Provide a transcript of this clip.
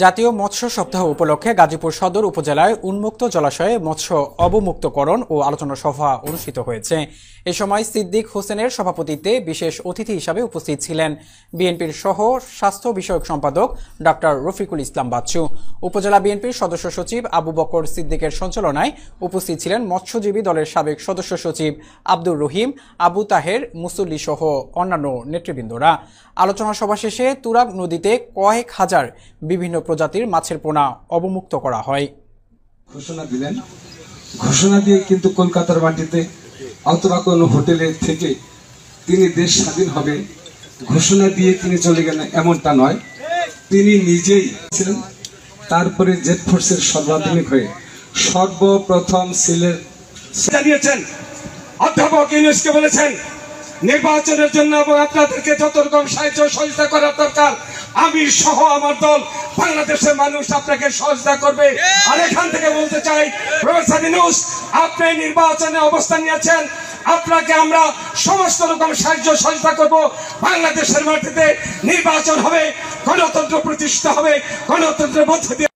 জাতীয় মৎস্য সপ্তাহ উপলক্ষে গাজীপুর সদর উপজেলায় উন্মুক্ত জলাশয়ে মৎস্য অবমুক্তকরণ ও আলোচনা সভা অনুষ্ঠিত হয়েছে। এ সময় সিদ্দিক হোসেনের সভাপতিত্বে বিশেষ অতিথি হিসাবে উপস্থিত ছিলেন বিএনপির সহ স্বাস্থ্য বিষয়ক সম্পাদক ডাক্তার রফিকুল ইসলাম বাচ্চু। উপজেলা বিএনপির সদস্য সচিব আবু বকর সিদ্দিকের সঞ্চালনায় উপস্থিত ছিলেন মৎস্যজীবী দলের সাবেক সদস্য সচিব আব্দুর রহিম, আবু তাহের, মুসল্লি সহ অন্যান্য নেতৃবৃন্দরা। আলোচনা সভা শেষে তুরাগ নদীতে কয়েক হাজার বিভিন্ন প্রজাতির মাছের পোনা অবমুক্ত করা হয়। ঘোষণা দিলেন, ঘোষণা দিয়ে কিন্তু কলকাতার মাটিতে অথবা কোনো হোটেলে থেকে তিনি দেশ স্বাধীন হবে ঘোষণা দিয়ে তিনি চলে গেলেন এমনটা নয়, তিনি নিজেই ছিলেন। তারপরে জেড ফোর্সের সর্বাধুনিক হয়ে সর্বপ্রথম সিলেট জানিয়েছেন। অধ্যাপক ইউনূসকে বলেছেন নির্বাচনের জন্য এবং আপনাদেরকে যত রকম সাহায্য সহযোগিতা করার দরকার আমি সহ আমার দল বাংলাদেশের মানুষ আপনাকে সহযোগিতা করবে। আর এখান থেকে বলতে চাই, প্রফেসর ইউনূস আপনি নির্বাচনে অবস্থান নিয়েছেন, আপনাকে আমরা সমস্ত রকম সাহায্য সহযোগিতা করব। বাংলাদেশের মাটিতে নির্বাচন হবে, গণতন্ত্র প্রতিষ্ঠা হবে, গণতন্ত্রের মধ্যে দিয়ে